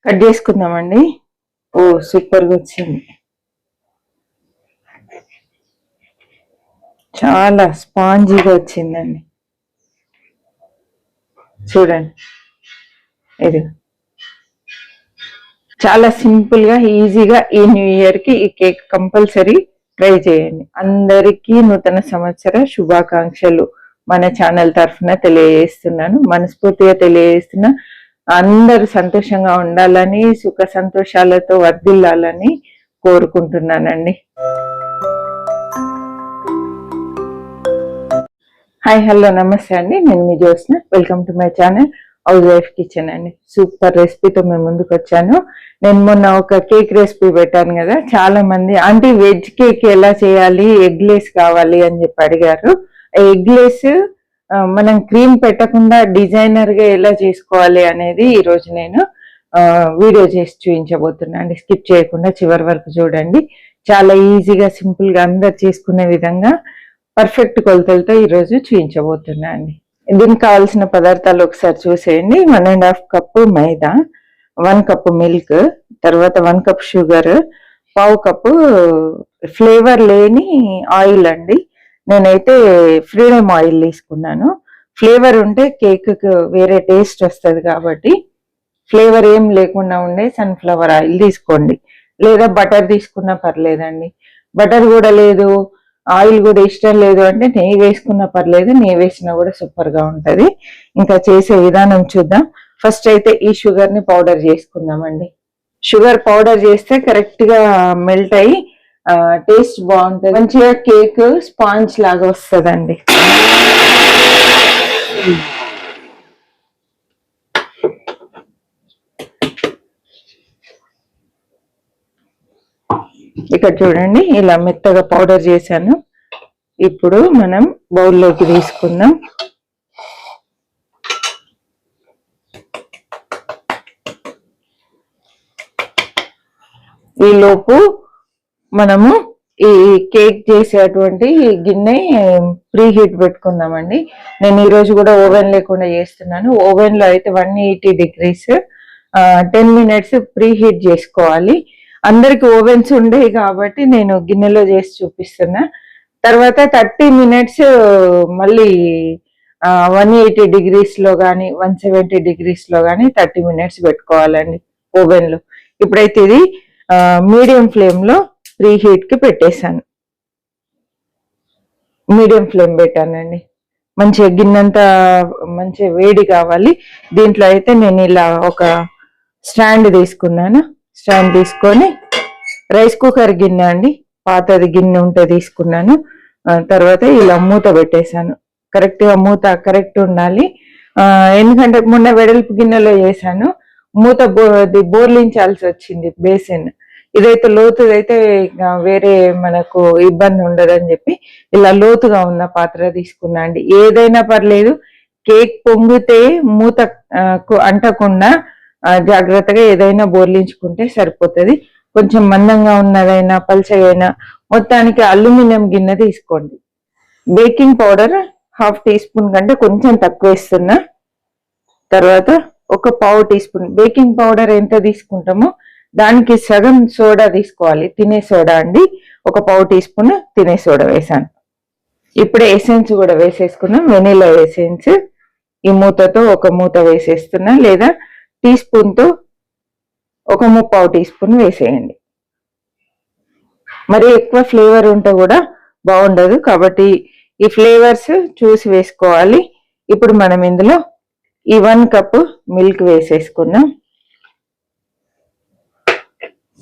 Cut చేసుకుందామండి. ఓ సూపర్గా వచ్చింది, చాలా స్పాంజీగా వచ్చిందండి. చూడండి, ఇది చాలా సింపుల్ గా ఈజీగా ఈ న్యూ ఇయర్ కి ఈ కేక్ కంపల్సరీ ట్రై చేయండి. అందరికీ నూతన సంవత్సర శుభాకాంక్షలు మన ఛానల్ తరఫున తెలియజేస్తున్నాను, మనస్ఫూర్తిగా తెలియజేస్తున్నా. అందరూ సంతోషంగా ఉండాలని, సుఖ సంతోషాలతో వర్ధిల్లాలని కోరుకుంటున్నానండి. హాయ్, హలో, నమస్తే అండి. నేను మీ Jyotsna. Welcome to my channel housewife kitchen అండి. సూపర్ రెసిపీతో మేము ముందుకు వచ్చాను. నేను మొన్న ఒక కేక్ రెసిపీ పెట్టాను కదా, చాలా మంది ఆంటీ వెజ్ కేక్ ఎలా చేయాలి, ఎగ్లెస్ కావాలి అని చెప్పి అడిగారు. ఎగ్లెస్ మనం క్రీమ్ పెట్టకుండా డిజైనర్ గా ఎలా చేసుకోవాలి అనేది ఈరోజు నేను వీడియో చేసి చూపించబోతున్నా అండి. స్కిప్ చేయకుండా చివరి వరకు చూడండి. చాలా ఈజీగా సింపుల్ గా అందరు చేసుకునే విధంగా పర్ఫెక్ట్ కొలతలతో ఈరోజు చూపించబోతున్నా అండి. దీనికి కావాల్సిన పదార్థాలు ఒకసారి చూసేయండి. 1.5 కప్పు మైదా, 1 కప్పు మిల్క్, తర్వాత 1 కప్ షుగర్, 1/2 కప్పు ఫ్లేవర్ లేని ఆయిల్ అండి. నేనైతే ఫ్రీడమ్ ఆయిల్ తీసుకున్నాను. ఫ్లేవర్ ఉంటే కేక్ వేరే టేస్ట్ వస్తుంది కాబట్టి ఫ్లేవర్ ఏం లేకుండా ఉండే సన్ఫ్లవర్ ఆయిల్ తీసుకోండి, లేదా బటర్ తీసుకున్నా పర్లేదండి. బటర్ కూడా లేదు, ఆయిల్ కూడా ఇష్టం లేదు అంటే నెయ్యి వేసుకున్నా పర్లేదు, నెయ్యి వేసినా కూడా సూపర్ గా ఉంటది. ఇంకా చేసే విధానం చూద్దాం. ఫస్ట్ అయితే ఈ షుగర్ ని పౌడర్ చేసుకుందామండి. షుగర్ పౌడర్ చేస్తే కరెక్ట్ గా మెల్ట్ అయ్యి టేస్ట్ బాగుంటుంది, మంచిగా కేక్ స్పాంజ్ లాగా వస్తుందండి. ఇక్కడ చూడండి, ఇలా మెత్తగా పౌడర్ చేశాను. ఇప్పుడు మనం బౌల్లోకి తీసుకుందాం. ఈలోపు మనము ఈ కేక్ చేసేటువంటి గిన్నె ప్రీ హీట్ పెట్టుకుందామండి. నేను ఈరోజు కూడా ఓవెన్ లేకుండా చేస్తున్నాను. ఓవెన్ లో అయితే 180 degrees 10 minutes ప్రీ హీట్ చేసుకోవాలి. అందరికి ఓవెన్స్ ఉండేవి కాబట్టి నేను గిన్నెలో చేసి చూపిస్తున్నా. తర్వాత 30 minutes మళ్ళీ 180 degrees లో కానీ 170 degrees లో కానీ 30 minutes పెట్టుకోవాలండి ఓవెన్ లో. ఇప్పుడైతే ఇది మీడియం ఫ్లేమ్ లో ప్రీ హీట్ కి పెట్టేశాను. మీడియం ఫ్లేమ్ పెట్టానండి. మంచిగా గిన్నెంతా మంచిగా వేడి కావాలి. దీంట్లో అయితే నేను ఇలా ఒక స్టాండ్ తీసుకున్నాను. స్టాండ్ తీసుకొని రైస్ కుక్కర్ గిన్నె అండి, పాతది గిన్నె ఉంటే తీసుకున్నాను. తర్వాత ఇలా మూత పెట్టేశాను. కరెక్ట్ గా మూత కరెక్ట్ ఉండాలి. ఎందుకంటే మొన్న వెడల్పు గిన్నెలో చేశాను, మూత బోర్లించాల్సి వచ్చింది బేసిన్. ఇదైతే లోతుదైతే వేరే మనకు ఇబ్బంది ఉండదని చెప్పి ఇలా లోతుగా ఉన్న పాత్ర తీసుకున్నా అండి. ఏదైనా పర్లేదు, కేక్ పొంగితే మూత అంటకుండా జాగ్రత్తగా ఏదైనా బోర్లించుకుంటే సరిపోతుంది. కొంచెం మందంగా ఉన్నదైనా పల్చగైనా మొత్తానికి అల్యూమినియం గిన్నె తీసుకోండి. బేకింగ్ పౌడర్ 1/2 టీ స్పూన్ కంటే కొంచెం తక్కువ వేస్తున్నా. తర్వాత ఒక 1/4 టీ స్పూన్ బేకింగ్ పౌడర్ ఎంత తీసుకుంటామో దానికి సగం సోడా తీసుకోవాలి, తినే సోడా అండి. ఒక 1/4 టీ స్పూన్ తినే సోడా వేసాను. ఇప్పుడే ఎసెన్స్ కూడా వేసేసుకున్నాం, వెనీలా ఎసెన్స్. ఈ మూతతో ఒక మూత వేసేస్తున్నా, లేదా టీ స్పూన్ తో ఒక 1/4 టీ స్పూన్ వేసేయండి. మరి ఎక్కువ ఫ్లేవర్ ఉంటే కూడా బాగుండదు కాబట్టి ఈ ఫ్లేవర్స్ చూసి వేసుకోవాలి. ఇప్పుడు మనం ఇందులో ఈ 1 కప్ మిల్క్ వేసేసుకుందాం.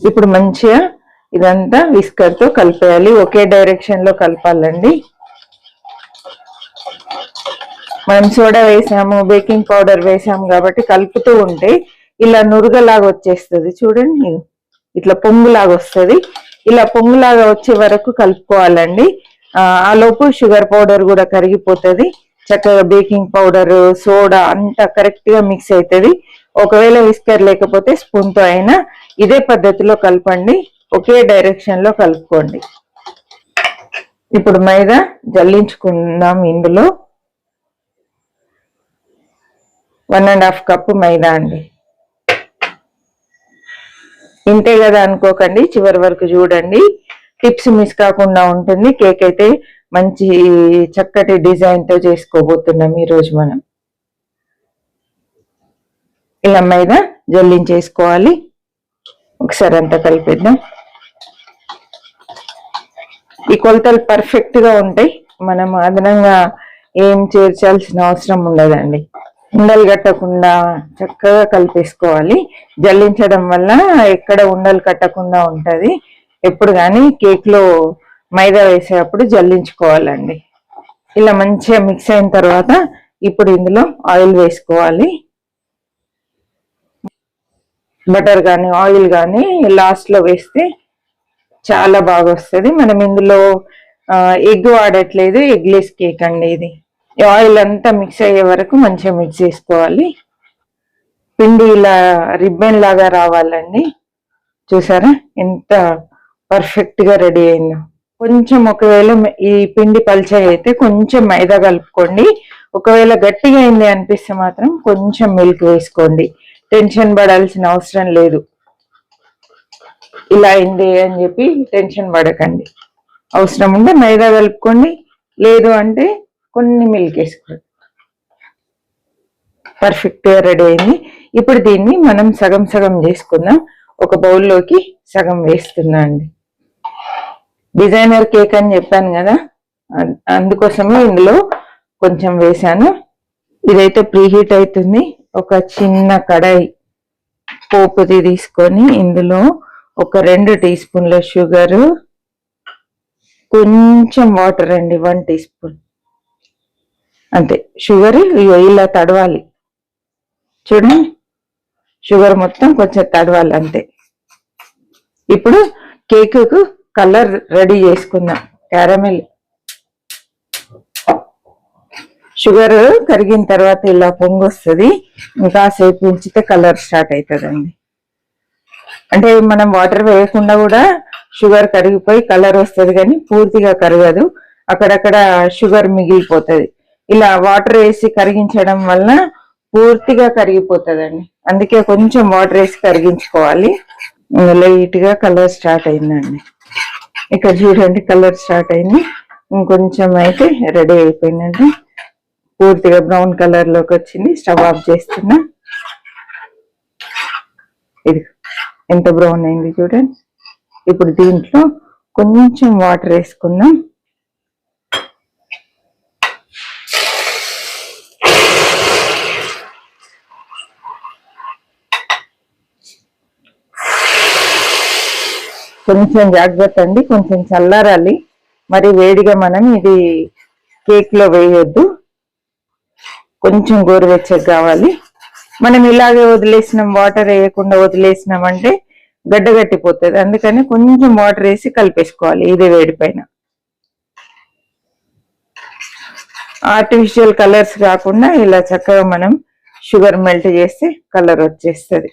ఇప్పుడు మంచిగా ఇదంతా విస్కర్ తో కలిపేయాలి, ఒకే డైరెక్షన్ లో కలపాలండి. మనం సోడా వేసాము, బేకింగ్ పౌడర్ వేసాము కాబట్టి కలుపుతూ ఉంటే ఇలా నురుగలాగా వచ్చేస్తుంది. చూడండి, ఇట్లా పొంగులాగా వస్తుంది. ఇలా పొంగులాగా వచ్చే వరకు కలుపుకోవాలండి. ఆ లోపు షుగర్ పౌడర్ కూడా కరిగిపోతుంది. చక్కగా బేకింగ్ పౌడర్, సోడా అంతా కరెక్ట్ గా మిక్స్ అవుతుంది. ఒకవేళ విస్కర్ లేకపోతే స్పూన్ తో అయినా ఇదే పద్ధతిలో కలపండి, ఒకే డైరెక్షన్ లో కలుపుకోండి. ఇప్పుడు మైదా జల్లించుకుందాం. ఇందులో 1.5 కప్పు మైదా అండి. ఇంతే కదా అనుకోకండి, చివరి వరకు చూడండి, టిప్స్ మిస్ కాకుండా ఉంటుంది. కేక్ అయితే మంచి చక్కటి డిజైన్ తో చేసుకోబోతున్నాం ఈ రోజు మనం. ఇలా మైదా జల్లించేసుకోవాలి. ఒకసారి అంతా కలిపేద్దాం. ఈ కొలతలు పర్ఫెక్ట్ గా ఉంటాయి, మనం అదనంగా ఏం చేర్చాల్సిన అవసరం ఉండదండి. ఉండలు కట్టకుండా చక్కగా కలిపేసుకోవాలి. జల్లించడం వల్ల ఎక్కడ ఉండలు కట్టకుండా ఉంటది. ఎప్పుడు కానీ కేక్ లో మైదా వేసేటప్పుడు జల్లించుకోవాలండి. ఇలా మంచిగా మిక్స్ అయిన తర్వాత ఇప్పుడు ఇందులో ఆయిల్ వేసుకోవాలి. బటర్ కానీ ఆయిల్ కానీ లాస్ట్ లో వేస్తే చాలా బాగా వస్తుంది. మనం ఇందులో ఎగ్ వాడట్లేదు, ఎగ్లెస్ కేక్ అండి ఇది. ఆయిల్ అంతా మిక్స్ అయ్యే వరకు మంచిగా మిక్స్ చేసుకోవాలి. పిండి ఇలా రిబ్బన్ లాగా రావాలండి. చూసారా ఎంత పర్ఫెక్ట్ గా రెడీ అయిందో. కొంచెం ఒకవేళ ఈ పిండి పల్చగా అయితే కొంచెం మైదా కలుపుకోండి. ఒకవేళ గట్టిగా అయింది అనిపిస్తే మాత్రం కొంచెం మిల్క్ వేసుకోండి. టెన్షన్ పడాల్సిన అవసరం లేదు. ఇలా అయింది అని చెప్పి టెన్షన్ పడకండి. అవసరం ఉంటే మైదా కలుపుకోండి, లేదు అంటే కొన్ని మిల్క్ వేసుకోండి. పర్ఫెక్ట్ గా రెడీ అయింది. ఇప్పుడు దీన్ని మనం సగం సగం చేసుకుందాం. ఒక బౌల్లోకి సగం వేస్తున్నా అండి. డిజైనర్ కేక్ అని చెప్పాను కదా, అందుకోసమే ఇందులో కొంచెం వేసాను. ఇదైతే ప్రీహీట్ అవుతుంది. ఒక చిన్న కడాయి పోపుది తీసుకొని ఇందులో ఒక 2 టీ స్పూన్ల షుగర్, కొంచెం వాటర్ అండి, 1 టీ స్పూన్ అంతే. షుగర్ ఇలా తడవాలి, చూడండి, షుగర్ మొత్తం కొంచెం తడవాలి అంతే. ఇప్పుడు కేక్ కు కలర్ రెడీ చేసుకుందాం. క్యారమెల్ షుగర్ కరిగిన తర్వాత ఇలా పొంగు వస్తుంది. ఇంకా సేపు ఉంచితే కలర్ స్టార్ట్ అవుతుందండి. అంటే మనం వాటర్ వేయకుండా కూడా షుగర్ కరిగిపోయి కలర్ వస్తుంది, కానీ పూర్తిగా కరగదు, అక్కడక్కడ షుగర్ మిగిలిపోతుంది. ఇలా వాటర్ వేసి కరిగించడం వల్ల పూర్తిగా కరిగిపోతుందండి. అందుకే కొంచెం వాటర్ వేసి కరిగించుకోవాలి. లైట్ గా కలర్ స్టార్ట్ అయిందండి. ఇక్కడ చూడండి, కలర్ స్టార్ట్ అయింది. ఇంకొంచెం అయితే రెడీ అయిపోయిందండి. పూర్తిగా బ్రౌన్ కలర్ లోకి వచ్చింది. స్టవ్ ఆఫ్ చేస్తున్నా. ఇది ఎంత బ్రౌన్ అయింది చూడండి. ఇప్పుడు దీంట్లో కొంచెం వాటర్ వేసుకుందాం. కొంచెం జాగ్రత్త అండి, కొంచెం చల్లారాలి. మరి వేడిగా మనం ఇది కేక్ లో వేయొద్దు, కొంచెం గోరువెచ్చగా కావాలి. మనం ఇలాగే వదిలేసినాం, వాటర్ వేయకుండా వదిలేసినామంటే గడ్డ గట్టిపోతుంది. అందుకని కొంచెం వాటర్ వేసి కలిపేసుకోవాలి ఇదే వేడి పైన. ఆర్టిఫిషియల్ కలర్స్ కాకుండా ఇలా చక్కగా మనం షుగర్ మెల్ట్ చేస్తే కలర్ వచ్చేస్తుంది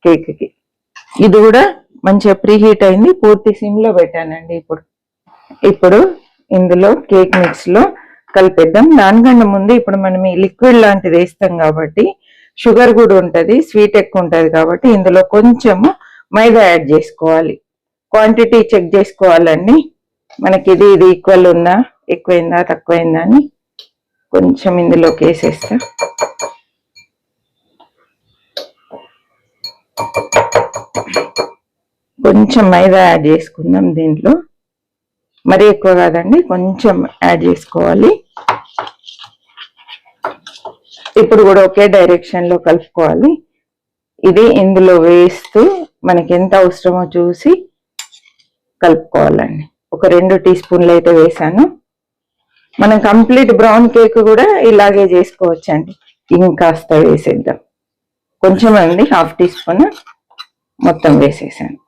కేక్ కి. ఇది కూడా మంచిగా ప్రీహీట్ అయింది. పూర్తి సిమ్ లో పెట్టానండి. ఇప్పుడు ఇందులో కేక్ మిక్స్ లో కలిపేద్దాం. దానికన్నా ముందు ఇప్పుడు మనం ఈ లిక్విడ్ లాంటిది వేస్తాం కాబట్టి షుగర్ కూడా ఉంటది, స్వీట్ ఎక్కువ ఉంటది కాబట్టి ఇందులో కొంచెము మైదా యాడ్ చేసుకోవాలి. క్వాంటిటీ చెక్ చేసుకోవాలండి, మనకి ఇది ఈక్వల్ ఉందా, ఎక్కువైందా తక్కువైందా అని. కొంచెం ఇందులోకి వేసేస్తా. కొంచెం మైదా యాడ్ చేసుకుందాం దీంట్లో, మరీ ఎక్కువ కాదండి, కొంచెం యాడ్ చేసుకోవాలి. ఇప్పుడు కూడా ఒకే డైరెక్షన్ లో కలుపుకోవాలి. ఇది ఇందులో వేస్తూ మనకి ఎంత అవసరమో చూసి కలుపుకోవాలండి. ఒక 2 టీ స్పూన్లు అయితే వేసాను. మనం కంప్లీట్ బ్రౌన్ కేక్ కూడా ఇలాగే చేసుకోవచ్చండి. ఇంకాస్త వేసేద్దాం. కొంచెం అండి, 1/2 టీ స్పూన్ మొత్తం వేసేసాను.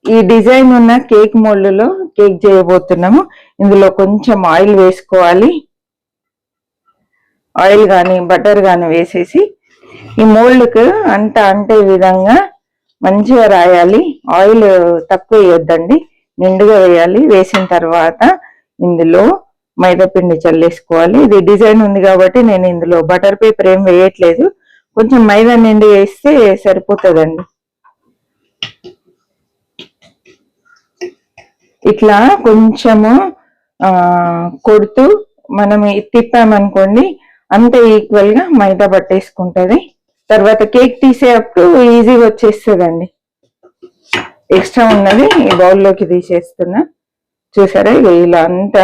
ఈ డిజైన్ ఉన్న కేక్ మోల్డ్ లో కేక్ చేయబోతున్నాము. ఇందులో కొంచెం ఆయిల్ వేసుకోవాలి. ఆయిల్ కానీ బటర్ కానీ వేసేసి ఈ మోల్డ్కి అంతా అంటే విధంగా మంచిగా రాయాలి. ఆయిల్ తక్కువ వేయొద్దండి, నిండుగా వేయాలి. వేసిన తర్వాత ఇందులో మైదా పిండి చల్లేసుకోవాలి. ఇది డిజైన్ ఉంది కాబట్టి నేను ఇందులో బటర్ పేపర్ ఏం వేయట్లేదు, కొంచెం మైదా నిండి వేస్తే సరిపోతుందండి. ఇట్లా కొంచెము కొడుతూ మనం తిప్పామనుకోండి అంత ఈక్వల్ గా మైదా పట్టేసుకుంటది. తర్వాత కేక్ తీసేటప్పుడు ఈజీగా వచ్చేస్తుందండి. ఎక్స్ట్రా ఉన్నది ఈ బౌల్లోకి తీసేస్తున్నా. చూసారా ఇలా అంతా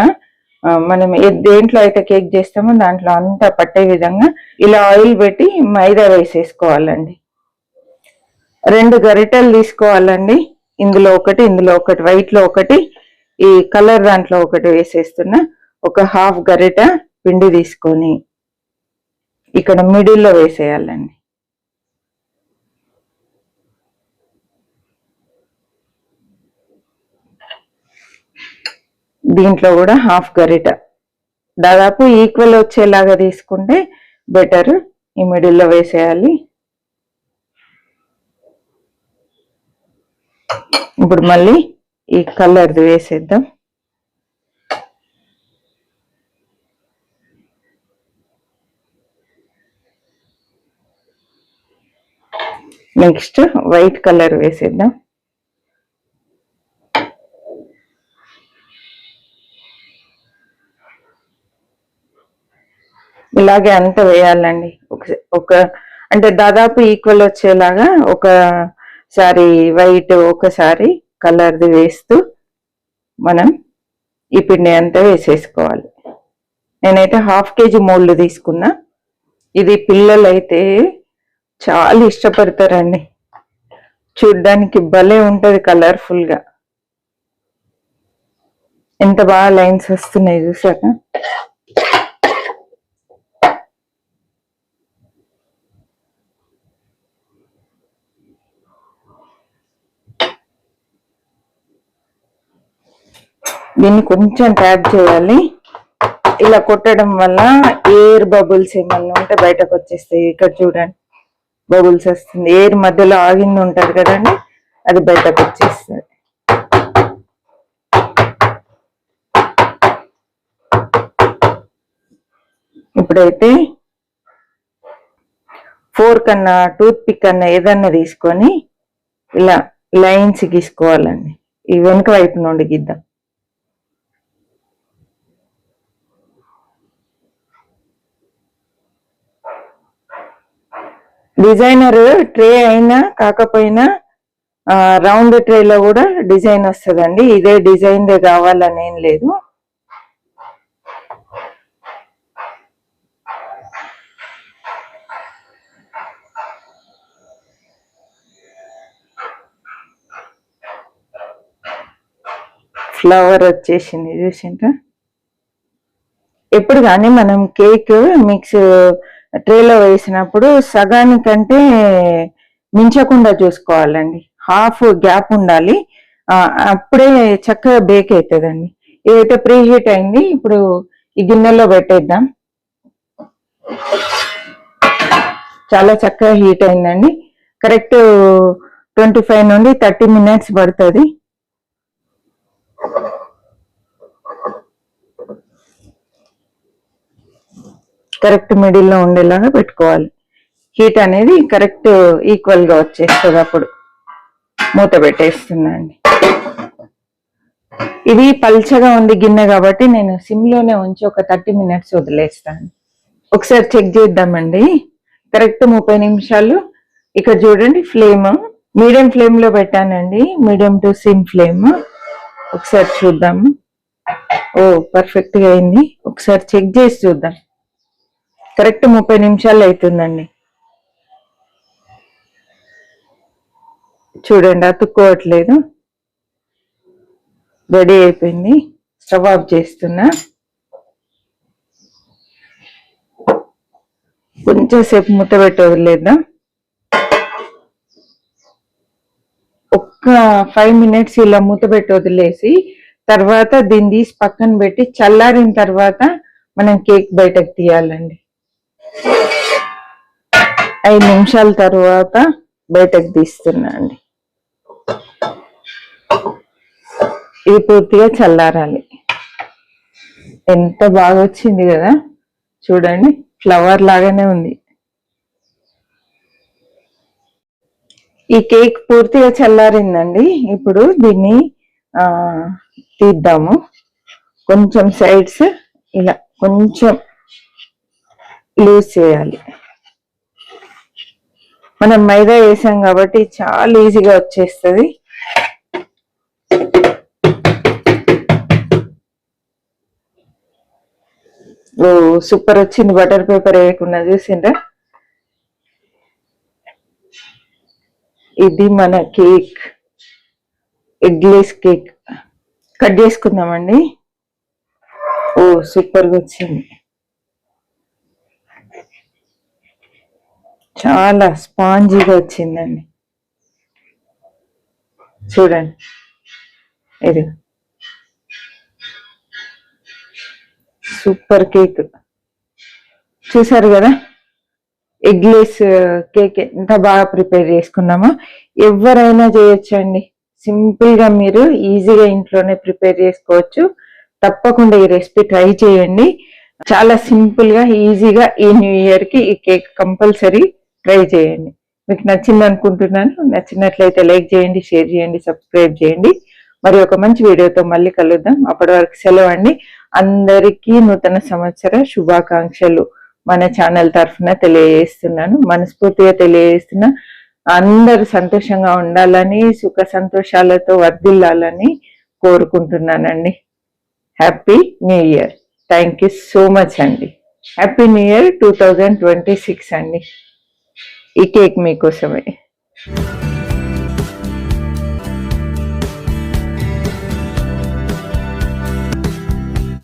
మనం దేంట్లో అయితే కేక్ చేస్తామో దాంట్లో అంతా పట్టే విధంగా ఇలా ఆయిల్ పెట్టి మైదా వేసేసుకోవాలండి. 2 గరిటెలు తీసుకోవాలండి. ఇందులో ఒకటి వైట్ లో ఒకటి, ఈ కలర్ దాంట్లో ఒకటి వేసేస్తున్నా. ఒక హాఫ్ గరిట పిండి తీసుకొని ఇక్కడ మిడిల్లో వేసేయాలండి. దీంట్లో కూడా హాఫ్ గరిట, దాదాపు ఈక్వల్ వచ్చేలాగా తీసుకుంటే బెటర్. ఈ మిడిల్లో వేసేయాలి. ఇప్పుడు మళ్ళీ ఈ కలర్ది వేసేద్దాం. నెక్స్ట్ వైట్ కలర్ వేసేద్దాం. ఇలాగే అంత వేయాలండి. ఒక అంటే దాదాపు ఈక్వల్ వచ్చేలాగా ఒకసారి వైట్ ఒకసారి కలర్ది వేస్తూ మనం ఈ పిండి అంతా వేసేసుకోవాలి. నేనైతే హాఫ్ కేజీ మోల్డ్ తీసుకున్నా. ఇది పిల్లలైతే చాలా ఇష్టపడతారండి. చూడ్డానికి భలే ఉంటది కలర్ఫుల్ గా. ఎంత బాగా లైన్స్ వస్తున్నాయి చూసాక. దీన్ని కొంచెం ట్యాప్ చేయాలి. ఇలా కొట్టడం వల్ల ఎయిర్ బబుల్స్ ఏమన్నా ఉంటే బయటకు వచ్చేస్తాయి. ఇక్కడ చూడండి బబుల్స్ వస్తుంది. ఎయిర్ మధ్యలో ఆగింది ఉంటది కదండి, అది బయటకు వచ్చేస్తుంది. ఇప్పుడైతే ఫోర్క్ అన్నా టూత్ పిక్ అన్నా ఏదన్నా తీసుకొని ఇలా లైన్స్ గీసుకోవాలండి. ఈ వెనుక వైపు నుండి గీద్దాం. డిజైనర్ ట్రే అయినా కాకపోయినా రౌండ్ ట్రేలో కూడా డిజైన్ వస్తుందండి. ఇదే డిజైన్ కావాలని ఏం లేదు. ఫ్లవర్ వచ్చేసింది చూసిండ్రా. ఎప్పుడు కానీ మనం కేక్ మిక్స్ ట్రేలో వేసినప్పుడు సగానికంటే మించకుండా చూసుకోవాలండి. హాఫ్ గ్యాప్ ఉండాలి. అప్పుడే చక్కగా బేక్ అవుతుందండి. ఇదైతే ప్రీ హీట్ అయింది. ఇప్పుడు ఈ గిన్నెలో పెట్టేద్దాం. చాలా చక్కగా హీట్ అయిందండి. కరెక్ట్ 25 నుండి 30 మినిట్స్ పడుతుంది. కరెక్ట్ మిడిల్లో ఉండేలాగా పెట్టుకోవాలి. హీట్ అనేది కరెక్ట్ ఈక్వల్ గా వచ్చేస్తుంది. అప్పుడు మూత పెట్టేస్తుందండి. ఇది పల్చగా ఉంది గిన్నె కాబట్టి నేను సిమ్లోనే ఉంచి ఒక 30 మినిట్స్ వదిలేస్తాను. ఒకసారి చెక్ చేద్దామండి. కరెక్ట్ 30 నిమిషాలు. ఇక్కడ చూడండి ఫ్లేమ్ మీడియం ఫ్లేమ్ లో పెట్టానండి. Medium to SIM flame. ఒకసారి చూద్దాము. ఓ పర్ఫెక్ట్ గా అయింది. ఒకసారి చెక్ చేసి చూద్దాం. కరెక్ట్ 30 నిమిషాలు అవుతుందండి. చూడండి అతుక్కోవట్లేదు. రెడీ అయిపోయింది. స్టవ్ ఆఫ్ చేస్తున్నా. కొంచెం సేపు మూత పెట్టి వదిలేద్దాం. ఒక్క 5 మినిట్స్ ఇలా మూత పెట్టి వదిలేసి తర్వాత దీన్ని తీసి పక్కన పెట్టి చల్లారిన తర్వాత మనం కేక్ బయటకు తీయాలండి. 5 నిమిషాల తర్వాత బయటకు తీస్తున్నా అండి. ఇది పూర్తిగా చల్లారాలి. ఎంత బాగా వచ్చింది కదా చూడండి. ఫ్లవర్ లాగానే ఉంది. ఈ కేక్ పూర్తిగా చల్లారిందండి. ఇప్పుడు దీన్ని తీద్దాము. కొంచెం సైడ్స్ ఇలా కొంచెం లూజ్ చేయాలి. మనం మైదా వేసాం కాబట్టి చాలా ఈజీగా వచ్చేస్తుంది. ఓ సూపర్ వచ్చింది. బటర్ పేపర్ వేయకుండా చూసిండ్రా? ఇది మన కేక్, ఎగ్లెస్ కేక్. కట్ చేసుకుందామండి. ఓ సూపర్గా వచ్చింది. చాలా స్పాంజీగా వచ్చిందండి. చూడండి, ఇది సూపర్ కేక్. చూసారు కదా ఎగ్లెస్ కేక్ ఎంత బాగా ప్రిపేర్ చేసుకున్నామో. ఎవరైనా చేయొచ్చండి. సింపుల్ గా మీరు ఈజీగా ఇంట్లోనే ప్రిపేర్ చేసుకోవచ్చు. తప్పకుండా ఈ రెసిపీ ట్రై చేయండి. చాలా సింపుల్ గా ఈజీగా ఈ న్యూ ఇయర్ కి ఈ కేక్ కంపల్సరీ ట్రై చేయండి. మీకు నచ్చింది అనుకుంటున్నాను. నచ్చినట్లయితే లైక్ చేయండి, షేర్ చేయండి, సబ్స్క్రైబ్ చేయండి. మరి ఒక మంచి వీడియోతో మళ్ళీ కలుద్దాం. అప్పటి వరకు సెలవు అండి. అందరికీ నూతన సంవత్సర శుభాకాంక్షలు మన ఛానల్ తరఫున తెలియజేస్తున్నాను. మనస్ఫూర్తిగా తెలియజేస్తున్నా. అందరూ సంతోషంగా ఉండాలని, సుఖ సంతోషాలతో వర్ధిల్లాలని కోరుకుంటున్నానండి. Happy new year. Thank you so much అండి. హ్యాపీ న్యూ ఇయర్ 2026 అండి. ఈ కేక్ మీకోసమే.